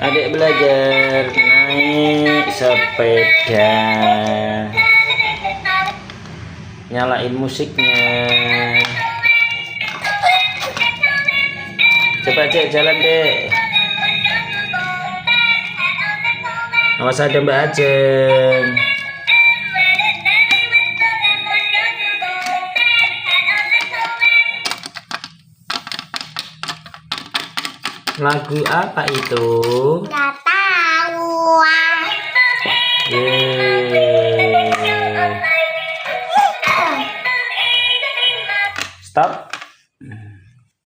Adik belajar naik sepeda. Nyalain musiknya. Coba Cek jalan deh. Awas ada Mbak Ajeng. Lagu apa itu? Nggak tahu. Stop.